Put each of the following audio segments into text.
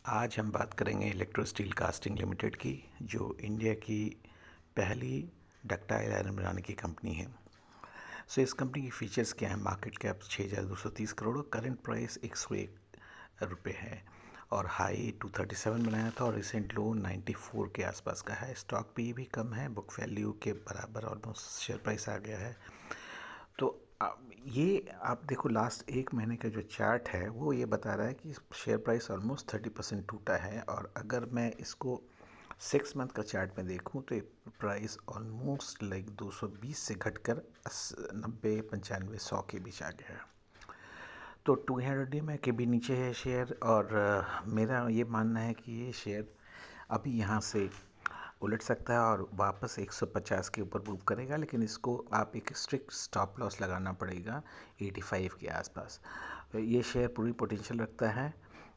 आज हम बात करेंगे इलेक्ट्रो स्टील कास्टिंग लिमिटेड की, जो इंडिया की पहली डक्टाइल आयरन बनाने की कंपनी है। इस कंपनी की फीचर्स क्या है? Market cap 6,230 crore, current price 101 रुपये है और हाई 237 बनाया था और रिसेंट लो 94 के आसपास का है। स्टॉक पी भी कम है, बुक वैल्यू के बराबर ऑलमोस्ट शेयर प्राइस आ गया है। तो ये आप देखो, लास्ट एक महीने का जो चार्ट है वो ये बता रहा है कि शेयर प्राइस ऑलमोस्ट 30% टूटा है। और अगर मैं इसको 6 मंथ का चार्ट में देखूं तो प्राइस ऑलमोस्ट लाइक 220 से घटकर 90, 95, 100 के बीच आ गया है। तो 200 EMA के भी नीचे है शेयर। और मेरा ये मानना है कि ये शेयर अभी यहाँ से उलट सकता है और वापस 150 के ऊपर मूव करेगा, लेकिन इसको आप एक स्ट्रिक्ट स्टॉप लॉस लगाना पड़ेगा 85 के आसपास। ये शेयर पूरी पोटेंशियल रखता है।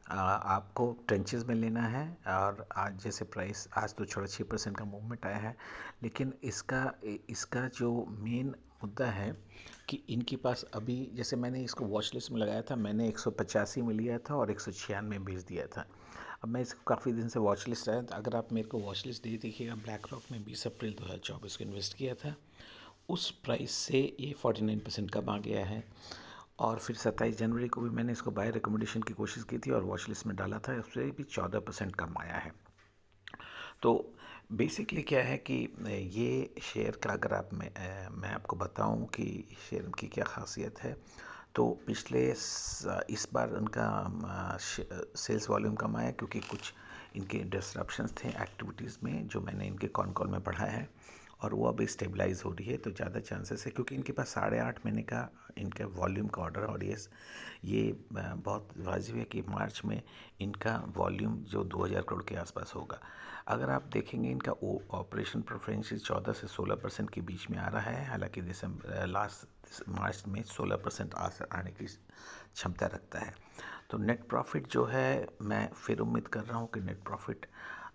आपको ट्रेंचेस में लेना है। और आज जैसे प्राइस आज तो छोड़ा 6% का मूवमेंट आया है, लेकिन इसका इसका जो मेन मुद्दा है कि इनके पास अभी, जैसे मैंने इसको वॉच लिस्ट में लगाया था, मैंने 185 में लिया था और 196 में बेच दिया था। अब मैं इसको काफ़ी दिन से वॉच लिस्ट आया, तो अगर आप मेरे को वॉच लिस्ट दे देखिएगा, ब्लैक रॉक में 20 अप्रैल 2024 को इन्वेस्ट किया था। उस प्राइस से ये 49% कम आ गया है। और फिर 27 जनवरी को भी मैंने इसको बाय रिकमेंडेशन की कोशिश की थी और वॉच लिस्ट में डाला था, उससे भी 14% कम आया है। तो बेसिकली क्या है कि ये शेयर का अगर मैं आपको बताऊं कि शेयर की क्या खासियत है, तो इस बार उनका सेल्स वॉल्यूम कम आया क्योंकि कुछ इनके डिसरप्शंस थे एक्टिविटीज़ में, जो मैंने इनके कॉल में पढ़ा है, और वो अभी स्टेबलाइज हो रही है। तो ज़्यादा चांसेस है, क्योंकि इनके पास 8.5 महीने का इनका वॉल्यूम का ऑर्डर है। और ये बहुत वाजिब है कि मार्च में इनका वॉल्यूम जो 2000 करोड़ के आसपास होगा। अगर आप देखेंगे, इनका ऑपरेशन प्रेफरेंस 14 से 16% के बीच में आ रहा है। हालांकि लास्ट मार्च में 16% आने की क्षमता रखता है। तो नेट प्रॉफिट जो है, मैं फिर उम्मीद कर रहा हूँ कि नेट प्रॉफिट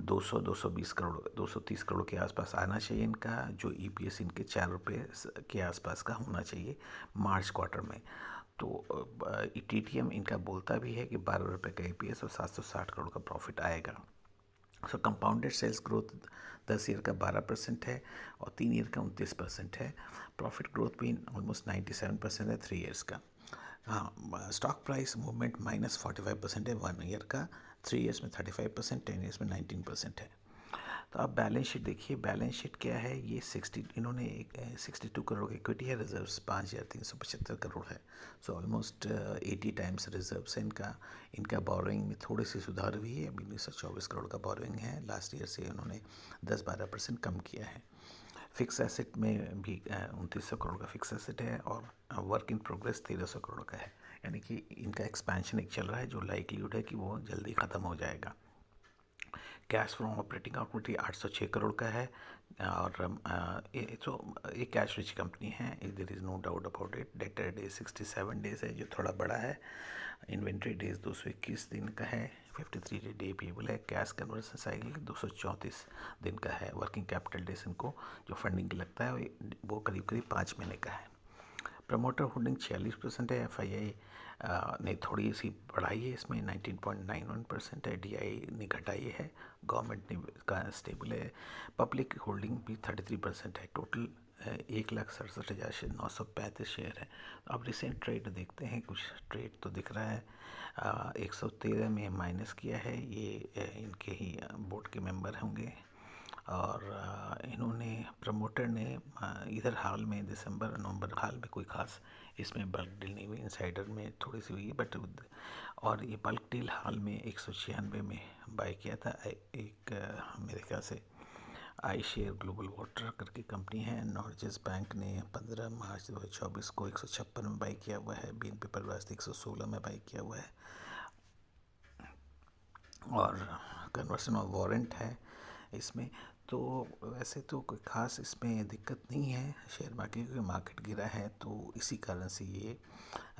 220 करोड़ 230 करोड़ के आसपास आना चाहिए। इनका जो ईपीएस इनके 4 रुपये के आसपास का होना चाहिए मार्च क्वार्टर में। तो टीटीएम इनका बोलता भी है कि 12 रुपये का ईपीएस और 760 करोड़ का प्रॉफिट आएगा। कंपाउंडेड सेल्स ग्रोथ 10 ईयर का 12% है और 3 ईयर का 29% है। प्रॉफिट ग्रोथ भी ऑलमोस्ट 97% है 3 ईयर्स का। हाँ, स्टॉक प्राइस मूवमेंट -45% है 1 ईयर का, 3 ईयर्स में 35%, 10 ईयर्स में 19% है। तो आप बैलेंस शीट देखिए, बैलेंस शीट क्या है, ये 62 करोड़ की इक्विटी है, रिजर्व्स 5,375 करोड़ है। सो ऑलमोस्ट 80 टाइम्स रिजर्व्स है इनका। इनका बोरोइंग में थोड़ी सी सुधार हुई है, अभी 124 करोड़ का बोरोइंग है। लास्ट ईयर से उन्होंने 10-12% कम किया है। फिक्स एसेट में भी 2900 करोड़ का फिक्स एसेट है और वर्क इन प्रोग्रेस 1300 करोड़ का है। यानी कि इनका एक्सपेंशन एक चल रहा है, जो लाइक्लीहुड है कि वो जल्दी ख़त्म हो जाएगा। Cash from operating activity 806 crore का है। और ये कैश रिच कंपनी है, there is no doubt about it. Debtor days 67 days है, जो थोड़ा बड़ा है। इन्वेंट्री डेज 221 दिन का है। 53 डे पेबल है। कैश कन्वर्सन साइकिल 234 दिन का है। वर्किंग कैपिटल डेज इनको जो फंडिंग की लगता है वो करीब करीब 5 महीने का है। प्रमोटर होल्डिंग 46% है। एफआईआई ने थोड़ी सी बढ़ाई है, इसमें 19.91% है। डीआई ने घटाई है। गवर्नमेंट ने का स्टेबल है। पब्लिक होल्डिंग भी 33% है। टोटल 1,67,935 शेयर है। अब रिसेंट ट्रेड देखते हैं, कुछ ट्रेड तो दिख रहा है। 113 में माइनस किया है। ये इनके ही बोर्ड के मेंबर होंगे। और इन्होंने प्रमोटर ने इधर हाल में दिसंबर नवंबर हाल में कोई ख़ास इसमें बल्क डील नहीं हुई। इनसाइडर में थोड़ी सी हुई है बट, और ये बल्क डील हाल में 196 में बाय किया था। एक मेरे ख्याल से आई शेयर ग्लोबल वाटर करके कंपनी है। नॉर्जेस बैंक ने 15 मार्च 2024 को 156 में बाई किया हुआ है। बीएनपी परवास 116 में बाई किया हुआ है। और कन्वर्सन ऑफ वारंट है इसमें। तो वैसे तो कोई ख़ास इसमें दिक्कत नहीं है शेयर मार्केट, क्योंकि मार्केट गिरा है तो इसी कारण से ये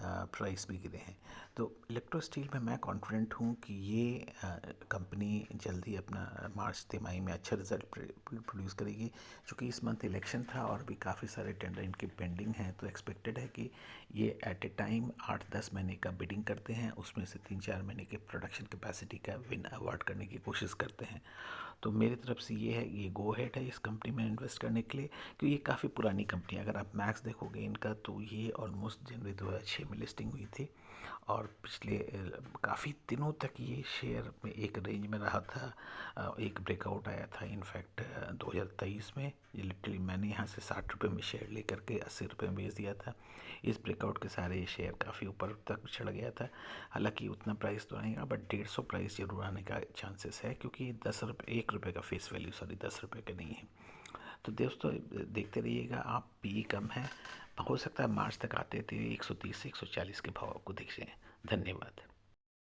प्राइस भी गिरे हैं। तो इलेक्ट्रो स्टील में मैं कॉन्फिडेंट हूँ कि ये कंपनी जल्दी अपना मार्च तिमाही में अच्छा रिजल्ट प्रोड्यूस करेगी। क्योंकि इस मंथ इलेक्शन था और भी काफ़ी सारे टेंडर इनके पेंडिंग हैं, तो एक्सपेक्टेड है कि ये एट ए टाइम 8-10 महीने का बिडिंग करते हैं, उसमें से 3-4 महीने के प्रोडक्शन कैपेसिटी का विन अवार्ड करने की कोशिश करते हैं। तो मेरी तरफ से ये है, ये गो हेड है इस कंपनी में इन्वेस्ट करने के लिए, क्योंकि ये काफ़ी पुरानी कंपनी है। अगर आप मैक्स देखोगे इनका, तो ये ऑलमोस्ट जनवरी 2006 में लिस्टिंग हुई थी और पिछले काफ़ी दिनों तक ये शेयर में एक रेंज में रहा था। एक ब्रेकआउट आया था इनफैक्ट 2023 में। ये लिटरली मैंने यहाँ से 60 रुपये में शेयर लेकर के 80 रुपये में बेच दिया था। इस ब्रेकआउट के सारे ये शेयर काफ़ी ऊपर तक चढ़ गया था। हालांकि उतना प्राइस तो नहीं, बट 150 प्राइस जरूर आने का चांसेस है, क्योंकि 10 रुपये, 1 रुपये का फेस वैल्यू, सॉरी 10 रुपये का नहीं है। तो दोस्तों देखते रहिएगा आप, पी कम है, हो सकता है मार्च तक आते थे 130 से 140 के भाव आपको दिख जाएँ। धन्यवाद।